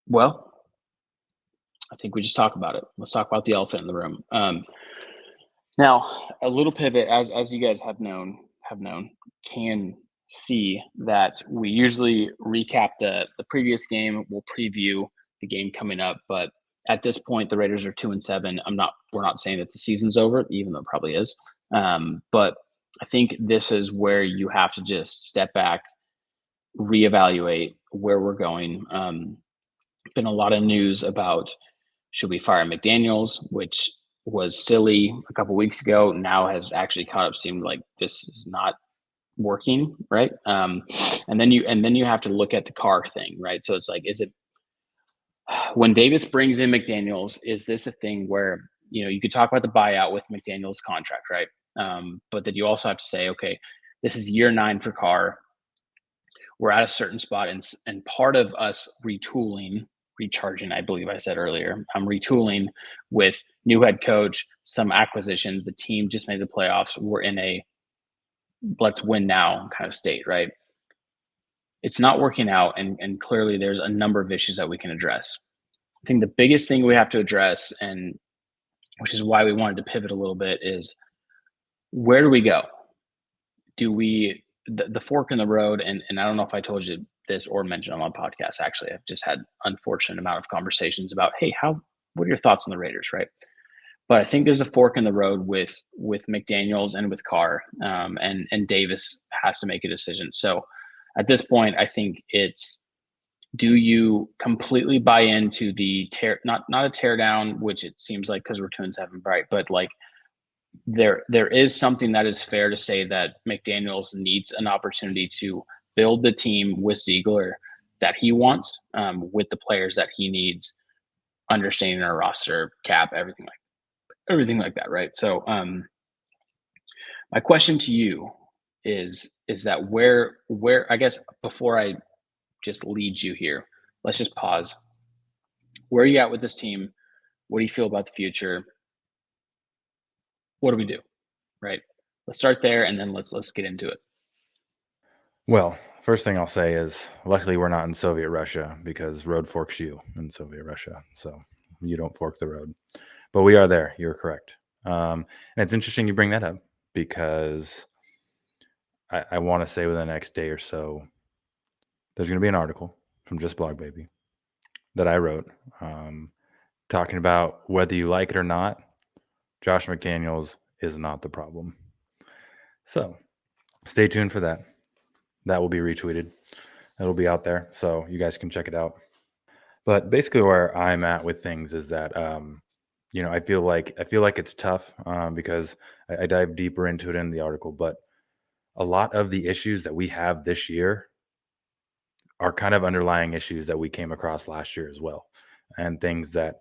Well, I think we just talk about it. Let's talk about the elephant in the room. Now, a little pivot, as you guys have known, can see that we usually recap the previous game. We'll preview the game coming up, but at this point, the Raiders are 2-7. We're not saying that the season's over, even though it probably is. But I think this is where you have to just step back, reevaluate where we're going. Been a lot of news about should we fire McDaniels, which was silly a couple weeks ago. Now has actually caught up. Seemed like this is not working, right? And then you have to look at the Carr thing, right? So it's like, is it when Davis brings in McDaniels? Is this a thing where you could talk about the buyout with McDaniels' contract, right? But then you also have to say, okay, this is year 9 for Carr. We're at a certain spot, and part of us retooling, recharging, I believe I said earlier, I'm retooling with new head coach, some acquisitions. The team just made the playoffs. We're in a let's win now kind of state, right? It's not working out, and clearly there's a number of issues that we can address. I think the biggest thing we have to address, and which is why we wanted to pivot a little bit, is where do we go? Do we the fork in the road, and I don't know if I told you this or mentioned on my podcast. Actually, I've just had unfortunate amount of conversations about, hey, what are your thoughts on the Raiders, right? But I think there's a fork in the road with McDaniels and with Carr, and Davis has to make a decision. So at this point, I think it's, do you completely buy into the not a tear down, which it seems like because we're 2-7, right? But like there is something that is fair to say that McDaniels needs an opportunity to build the team with Ziegler that he wants, with the players that he needs, understanding our roster, cap, everything like that, right? So, my question to you is that where I guess before I just lead you here, let's just pause. Where are you at with this team? What do you feel about the future? What do we do? Right? Let's start there, and then let's get into it. Well, first thing I'll say is luckily we're not in Soviet Russia because road forks you in Soviet Russia. So you don't fork the road. But we are there. You're correct. And it's interesting you bring that up because I want to say within the next day or so, there's going to be an article from Just Blog Baby that I wrote talking about whether you like it or not, Josh McDaniels is not the problem. So stay tuned for that. That will be retweeted. It'll be out there, so you guys can check it out. But basically, where I'm at with things is that I feel like it's tough because I dive deeper into it in the article. But a lot of the issues that we have this year are kind of underlying issues that we came across last year as well, and things that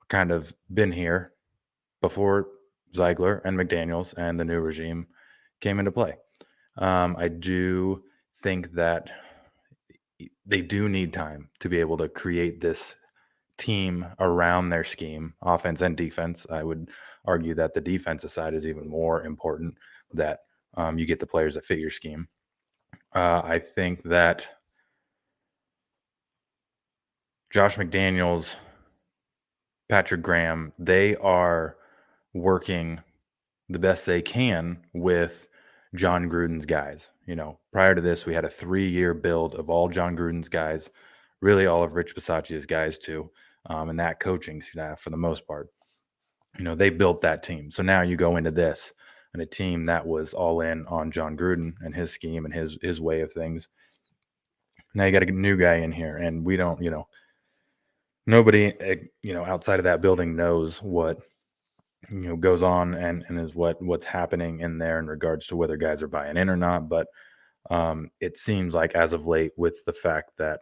kind of been here before Ziegler and McDaniels and the new regime came into play. I do think that they do need time to be able to create this team around their scheme, offense and defense. I would argue that the defensive side is even more important, that you get the players that fit your scheme. I think that Josh McDaniels, Patrick Graham, they are working the best they can with John Gruden's guys. Prior to this, we had a 3-year build of all John Gruden's guys, really all of Rich Bisaccia's guys too, and that coaching staff for the most part. They built that team. So now you go into this and a team that was all in on John Gruden and his scheme and his way of things. Now you got a new guy in here, and we don't, nobody, outside of that building knows what goes on and is what's happening in there in regards to whether guys are buying in or not. But it seems like as of late, with the fact that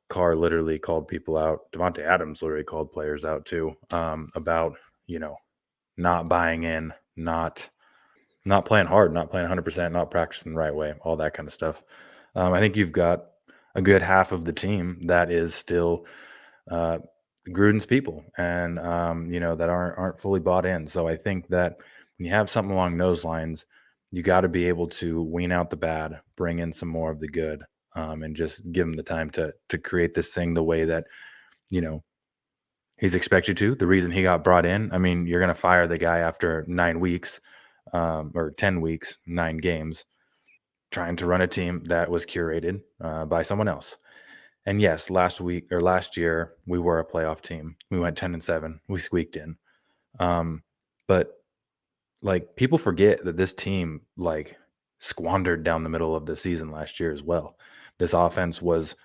Carr literally called people out, Devontae Adams literally called players out too, about not buying in, not playing hard, not playing 100%, not practicing the right way, all that kind of stuff. I think you've got a good half of the team that is still Gruden's people, and that aren't fully bought in. So I think that when you have something along those lines, you got to be able to wean out the bad, bring in some more of the good, and just give them the time to create this thing the way that he's expected to. The reason he got brought in, I mean, you're going to fire the guy after 9 weeks or 10 weeks, 9 games, trying to run a team that was curated by someone else. And yes, last year, we were a playoff team. We went 10-7. We squeaked in. But like, people forget that this team like squandered down the middle of the season last year as well. This offense was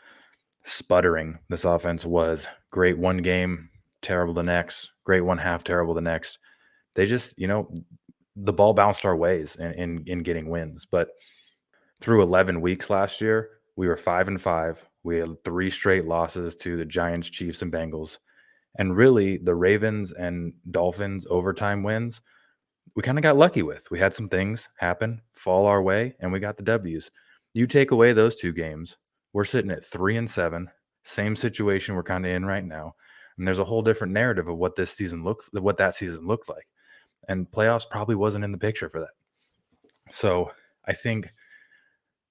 sputtering. This offense was great one game, terrible the next, great one half, terrible the next. They just, the ball bounced our ways in getting wins. But through 11 weeks last year, we were 5-5. We had 3 straight losses to the Giants, Chiefs, and Bengals. And really, the Ravens and Dolphins overtime wins, we kind of got lucky with. We had some things happen, fall our way, and we got the W's. You take away those 2 games, we're sitting at 3-7, same situation we're kind of in right now. And there's a whole different narrative of what that season looked like. And playoffs probably wasn't in the picture for that. So I think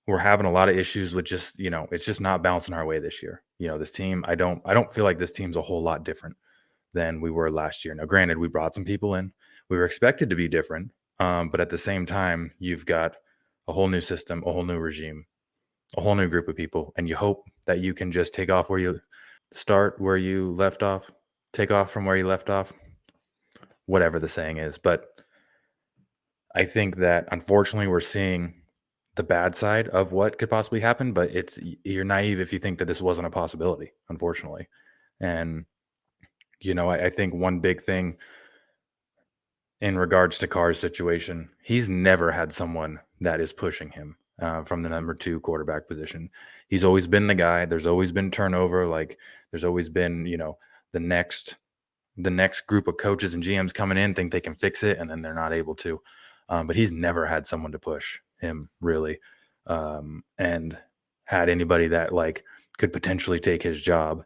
we're having a lot of issues with just, it's just not bouncing our way this year. This team, I don't feel like this team's a whole lot different than we were last year. Now, granted, we brought some people in. We were expected to be different. But at the same time, you've got a whole new system, a whole new regime, a whole new group of people. And you hope that you can just take off where you left off, take off from where you left off, whatever the saying is. But I think that unfortunately we're seeing the bad side of what could possibly happen, but you're naive if you think that this wasn't a possibility, unfortunately. And, I think one big thing in regards to Carr's situation, he's never had someone that is pushing him from the number 2 quarterback position. He's always been the guy. There's always been turnover. Like, there's always been, the next group of coaches and GMs coming in think they can fix it, and then they're not able to. But he's never had someone to push him, really, and had anybody that like could potentially take his job.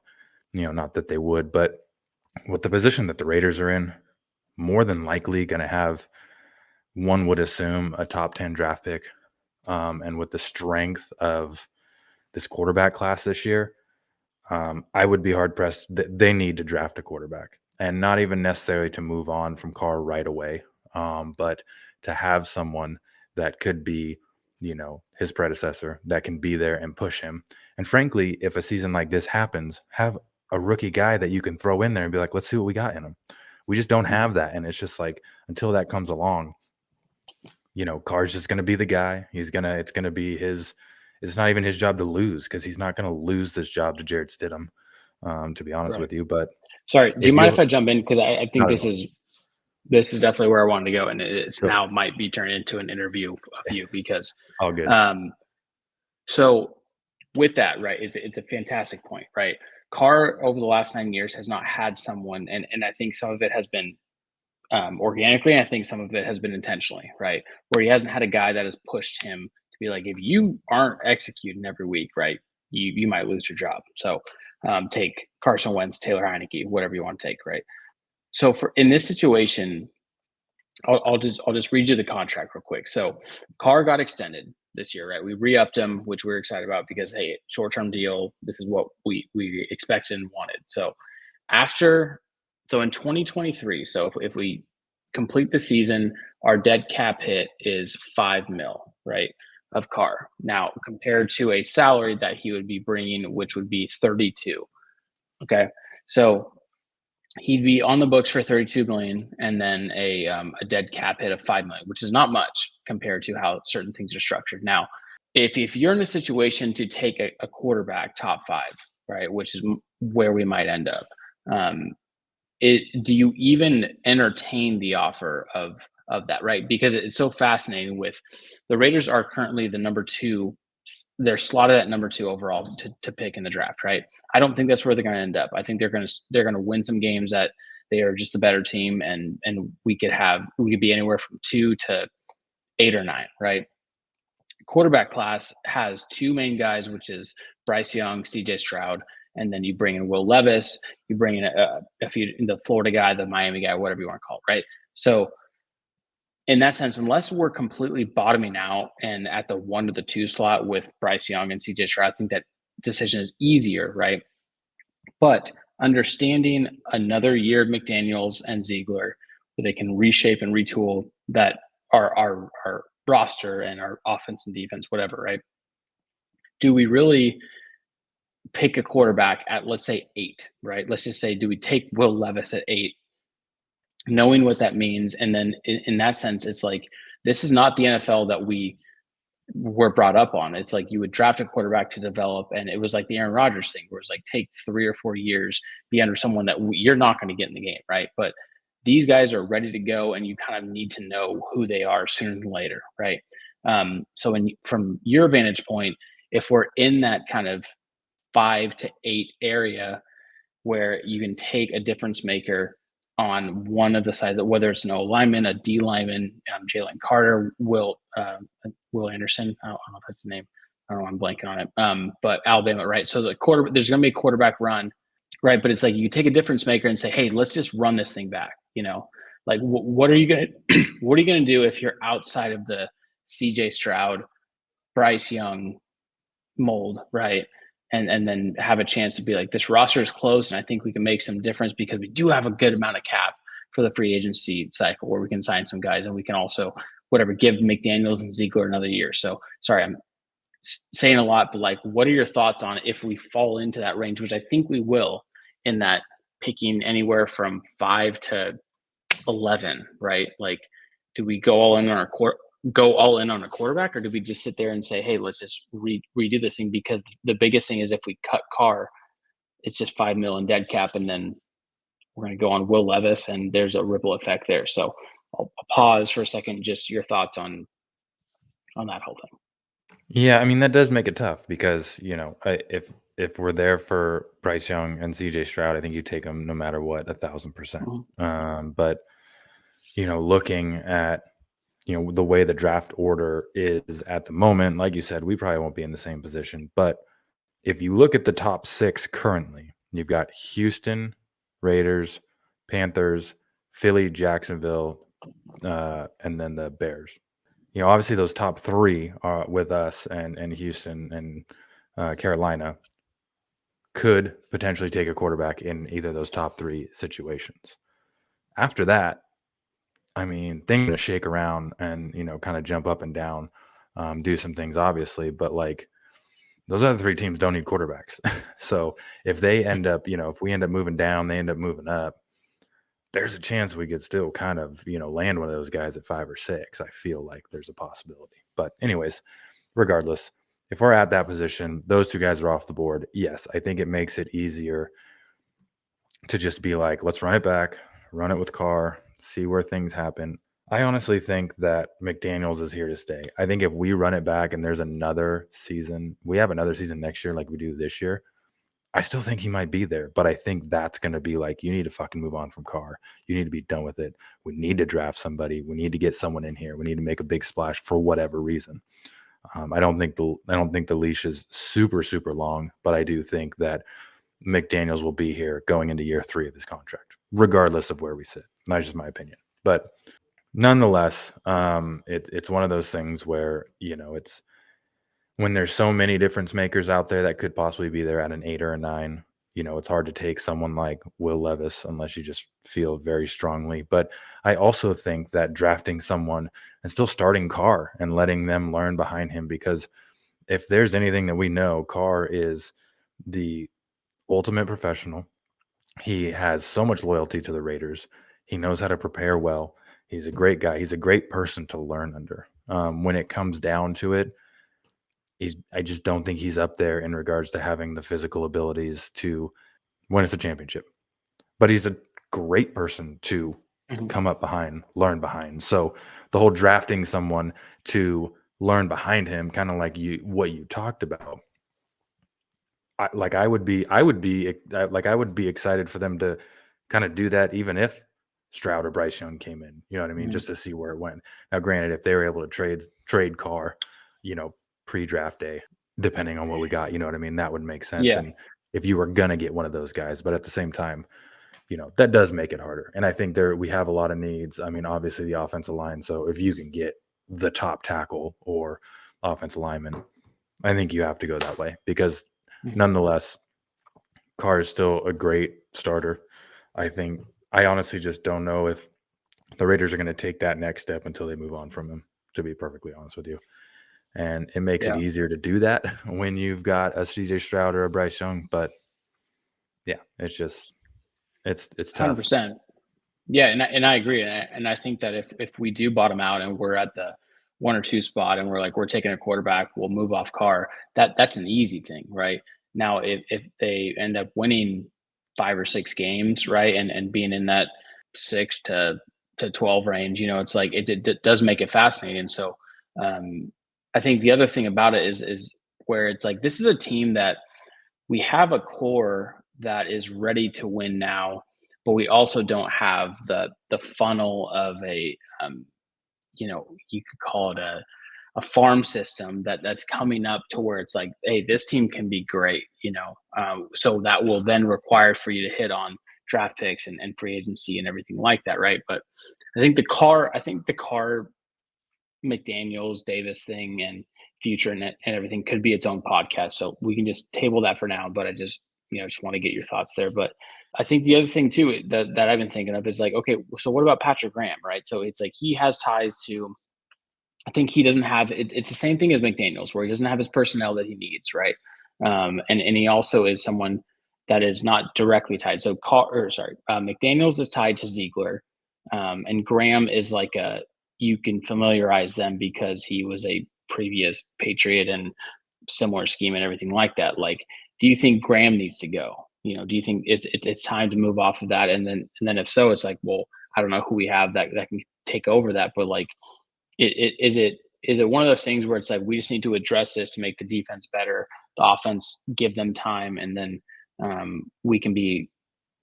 Not that they would, but with the position that the Raiders are in, more than likely going to have, one would assume, a top 10 draft pick. And with the strength of this quarterback class this year, I would be hard pressed. They need to draft a quarterback, and not even necessarily to move on from Carr right away, but to have someone that could be, his predecessor, that can be there and push him. And frankly, if a season like this happens, have a rookie guy that you can throw in there and be like, let's see what we got in him. We just don't have that. And it's just like, until that comes along, Carr's just going to be the guy. It's going to be it's not even his job to lose, because he's not going to lose this job to Jared Stidham, to be honest Right. with you. But Sorry, do you mind if I jump in? Because I think Not at this is definitely where I wanted to go, and it's Sure. now might be turned into an interview of you because all good. so with that, right, it's a fantastic point, right? Carr over the last 9 years has not had someone, and I think some of it has been organically, and I think some of it has been intentionally, right? Where he hasn't had a guy that has pushed him to be like, if you aren't executing every week, right, you might lose your job. So take Carson Wentz, Taylor Heineke, whatever you want to take, right? So for in this situation, I'll just read you the contract real quick. So Carr got extended this year, right? We re-upped him, which we are excited about because hey, short-term deal. This is what we expected and wanted. So after so in 2023, so if we complete the season, our dead cap hit is 5 mil, right? Of Carr. Now compared to a salary that he would be bringing, which would be 32. Okay. So he'd be on the books for 32 million and then a dead cap hit of 5 million, which is not much compared to how certain things are structured. Now, if you're in a situation to take a quarterback top 5, right, which is where we might end up, do you even entertain the offer of that, right? Because it's so fascinating. With the Raiders are currently the number 2, they're slotted at number 2 overall to pick in the draft, right? I don't think that's where they're going to end up. I think they're going to win some games that they are just a better team, and we could be anywhere from 2 to 8 or 9, right? Quarterback class has 2 main guys, which is Bryce Young, CJ Stroud, and then you bring in Will Levis, you bring in a few, the Florida guy, the Miami guy, whatever you want to call it, right? So in that sense, unless we're completely bottoming out and at the 1 to the 2 slot with Bryce Young and CJ Stroud, I think that decision is easier, right? But understanding another year of McDaniels and Ziegler, where they can reshape and retool that our roster and our offense and defense, whatever, right? Do we really pick a quarterback at, let's say, 8, right? Let's just say, do we take Will Levis at 8, knowing what that means? And then in that sense, it's like, this is not the NFL that we were brought up on. It's like you would draft a quarterback to develop, and it was like the Aaron Rodgers thing, where it's like take 3 or 4 years, be under someone that you're not going to get in the game, right? But these guys are ready to go, and you kind of need to know who they are sooner than later, right? So, from your vantage point, if we're in that kind of 5 to 8 area where you can take a difference maker on one of the sides, whether it's an O lineman, a D lineman, Jalen Carter, Will Anderson. I don't know if that's the name. I don't know. I'm blanking on it. But Alabama, right? So there's going to be a quarterback run, right? But it's like you take a difference maker and say, hey, let's just run this thing back. Like what are you gonna what are you gonna do if you're outside of the C.J. Stroud, Bryce Young mold, right? And then have a chance to be like, this roster is close, and I think we can make some difference because we do have a good amount of cap for the free agency cycle where we can sign some guys, and we can also give McDaniels and Ziegler another year. So sorry, I'm saying a lot, but like, what are your thoughts on if we fall into that range, which I think we will, in that picking anywhere from 5 to 11, right? Like, do we go all in on a quarterback, or do we just sit there and say, hey, let's just redo this thing? Because the biggest thing is, if we cut Carr, it's just $5 million dead cap, and then we're going to go on Will Levis, and there's a ripple effect there. So I'll pause for a second. Just your thoughts on that whole thing. Yeah, I mean, that does make it tough because, if we're there for Bryce Young and CJ Stroud, I think you take them no matter what, 1,000%. But, looking at, the way the draft order is at the moment, like you said, we probably won't be in the same position. But if you look at the top 6 currently, you've got Houston, Raiders, Panthers, Philly, Jacksonville, and then the Bears. Obviously those top 3 are with us and Houston and Carolina could potentially take a quarterback in either of those top 3 situations. After that, I mean, things are going to shake around and, kind of jump up and down, do some things, obviously. But, like, those other 3 teams don't need quarterbacks. So if they end up, if we end up moving down, they end up moving up, there's a chance we could still kind of, land one of those guys at 5 or 6. I feel like there's a possibility. But anyways, regardless, if we're at that position, those 2 guys are off the board. Yes, I think it makes it easier to just be like, let's run it back, run it with Carr, see where things happen. I honestly think that McDaniels is here to stay. I think if we run it back and there's another season, we have another season next year like we do this year, I still think he might be there, but I think that's going to be like, you need to fucking move on from Carr. You need to be done with it. We need to draft somebody. We need to get someone in here. We need to make a big splash for whatever reason. I don't think the leash is super, super long, but I do think that McDaniels will be here going into year 3 of his contract, regardless of where we sit. That's just my opinion. But nonetheless, it's one of those things where, it's when there's so many difference makers out there that could possibly be there at an 8 or a 9, it's hard to take someone like Will Levis unless you just feel very strongly. But I also think that drafting someone and still starting Carr and letting them learn behind him, because if there's anything that we know, Carr is the ultimate professional. He has so much loyalty to the Raiders. He knows how to prepare well. He's a great guy. He's a great person to learn under. When it comes down to it, I just don't think he's up there in regards to having the physical abilities to win us a championship. But he's a great person to come up behind, learn behind. So the whole drafting someone to learn behind him, kind of like what you talked about, I would be excited for them to kind of do that, even if Stroud or Bryce Young came in. You know what I mean? Just to see where it went. Now, granted, if they were able to trade Carr, pre-draft day, depending on what we got, you know what I mean? That would make sense. Yeah. And if you were gonna get one of those guys, but at the same time, that does make it harder. And I think we have a lot of needs. I mean, obviously the offensive line. So if you can get the top tackle or offensive lineman, I think you have to go that way, because nonetheless, Carr is still a great starter. I honestly just don't know if the Raiders are going to take that next step until they move on from him, to be perfectly honest with you. And it makes it Yeah, easier to do that when you've got a CJ Stroud or a Bryce Young. But yeah, it's hundred tough. percent. Yeah, and I agree, and I think that if we do bottom out and we're at the 1 or 2 spot and we're like we're taking a quarterback, we'll move off Carr. That's an easy thing, right? Now, if they end up winning 5 or 6 games, right, and being in that 6 to 12 range, it's like it does make it fascinating. So, um, I think the other thing about it is where it's like this is a team that we have a core that is ready to win now, but we also don't have the funnel of you could call it a farm system that's coming up to where it's like, hey, this team can be great, so that will then require for you to hit on draft picks and free agency and everything like that, right? But I think the car McDaniels Davis thing and future and everything could be its own podcast. So we can just table that for now. But I just want to get your thoughts there. But I think the other thing too that I've been thinking of is like, okay, so what about Patrick Graham, right? So it's like he has ties to. I think he doesn't have it's the same thing as McDaniels, where he doesn't have his personnel that he needs, right? And he also is someone that is not directly tied. So, McDaniels is tied to Ziegler, and Graham is like a you can familiarize them because he was a previous Patriot and similar scheme and everything like that. Like, do you think Graham needs to go? Do you think it's time to move off of that? And then if so, it's like, well, I don't know who we have that can take over that, but like is it one of those things where it's like we just need to address this to make the defense better, the offense give them time, and then we can be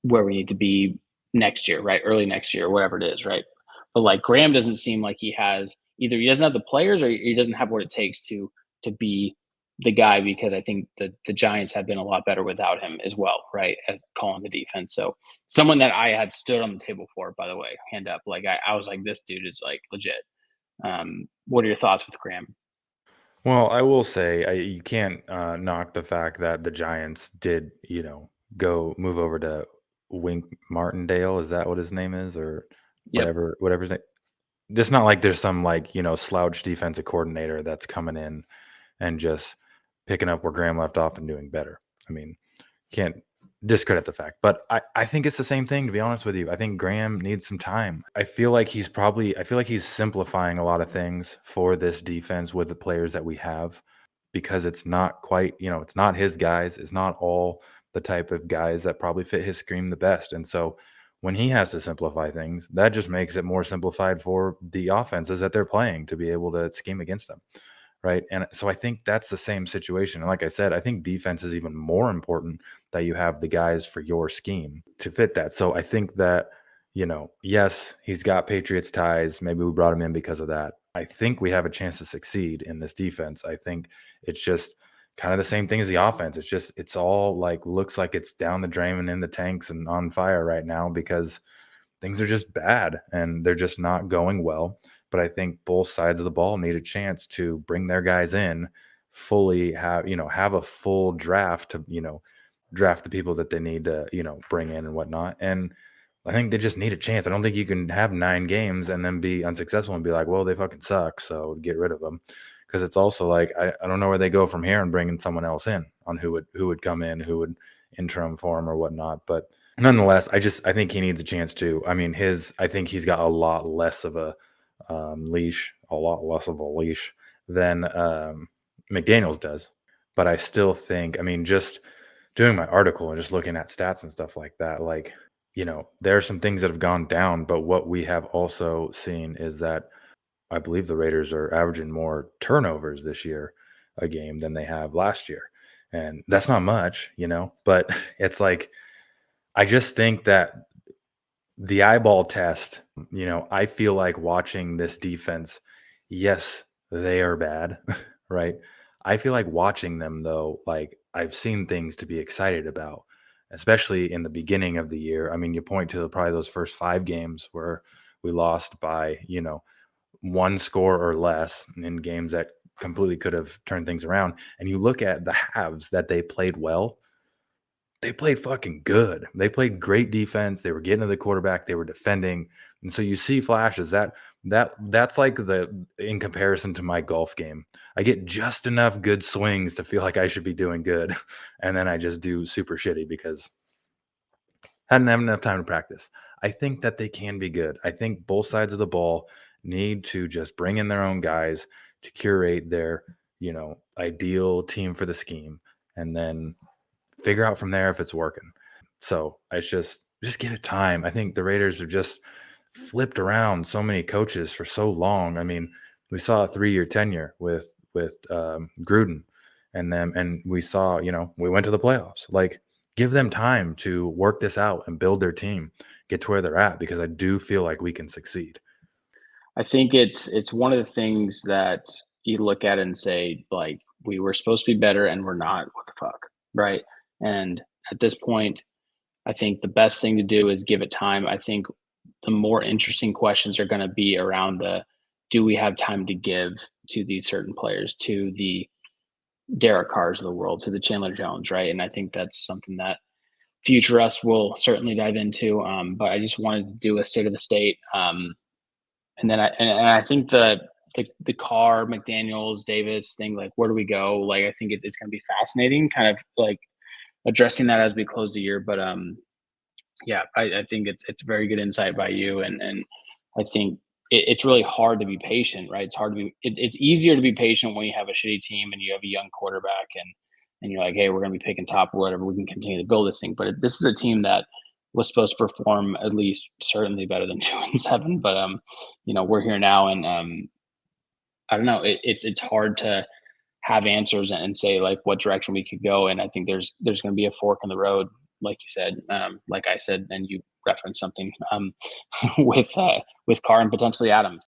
where we need to be next year, right? Early next year, whatever it is, right? But like Graham doesn't seem like he has either he doesn't have the players or he doesn't have what it takes to be the guy because I think the Giants have been a lot better without him as well, right? At calling the defense. So someone that I had stood on the table for, by the way, hand up. Like I was like, this dude is like legit. What are your thoughts with Graham? Well, I will say you can't knock the fact that the Giants did, go move over to Wink Martindale. Is that what his name is, or Yep. whatever his name? It's not like there's some like slouch defensive coordinator that's coming in and just picking up where Graham left off and doing better. I mean, can't discredit the fact, but I think it's the same thing, to be honest with you. I think Graham needs some time. I feel like he's simplifying a lot of things for this defense with the players that we have because it's not quite, it's not his guys. It's not all the type of guys that probably fit his scheme the best. And so when he has to simplify things, that just makes it more simplified for the offenses that they're playing to be able to scheme against them. Right. And so I think that's the same situation. And like I said, I think defense is even more important that you have the guys for your scheme to fit that. So I think that, yes, he's got Patriots ties. Maybe we brought him in because of that. I think we have a chance to succeed in this defense. I think it's just kind of the same thing as the offense. It's all like looks like it's down the drain and in the tanks and on fire right now because things are just bad and they're just not going well. But I think both sides of the ball need a chance to bring their guys in, fully have a full draft to, draft the people that they need to, bring in and whatnot. And I think they just need a chance. I don't think you can have 9 games and then be unsuccessful and be like, well, they fucking suck, so get rid of them. Because it's also like I don't know where they go from here and bringing someone else in on who would come in, who would interim for him or whatnot. But nonetheless, I think he needs a chance too. I mean, I think he's got a lot less of a leash, a lot less of a leash than McDaniels does. But I still think, I mean, just doing my article and just looking at stats and stuff like that, like, there are some things that have gone down, but what we have also seen is that I believe the Raiders are averaging more turnovers this year a game than they have last year. And that's not much, but it's like, I just think that the eyeball test, I feel like watching this defense, yes, they are bad, right? I feel like watching them though, like I've seen things to be excited about, especially in the beginning of the year. I mean, you point to probably those first 5 games where we lost by, 1 score or less in games that completely could have turned things around. And you look at the halves that they played well, they played fucking good. They played great defense. They were getting to the quarterback. They were defending, and so you see flashes that's like the in comparison to my golf game. I get just enough good swings to feel like I should be doing good, and then I just do super shitty because I didn't have enough time to practice. I think that they can be good. I think both sides of the ball need to just bring in their own guys to curate their, ideal team for the scheme, and then figure out from there if it's working. So it's just give it time. I think the Raiders have just flipped around so many coaches for so long. I mean, we saw a 3-year tenure with Gruden, and we saw, we went to the playoffs. Like, give them time to work this out and build their team, get to where they're at, because I do feel like we can succeed. I think it's one of the things that you look at and say, like, we were supposed to be better and we're not. What the fuck, right? And at this point, I think the best thing to do is give it time. I think the more interesting questions are going to be around the do we have time to give to these certain players, to the Derek Carrs of the world, to the Chandler Jones, right? And I think that's something that future us will certainly dive into. But I just wanted to do a state of the state. And then and I think the Carr, McDaniels, Davis thing, like where do we go? Like I think it's going to be fascinating, kind of like addressing that as we close the year. But yeah, I think it's very good insight by you, and I think it's really hard to be patient, right? It's hard to be. It's easier to be patient when you have a shitty team and you have a young quarterback, and you're like, hey, we're going to be picking top or whatever. We can continue to build this thing. But this is a team that was supposed to perform at least certainly better than 2-7. But we're here now, and I don't know. It's hard to have answers and say like what direction we could go. And I think there's going to be a fork in the road, like you said, like I said, and you referenced something with Carr and potentially Adams.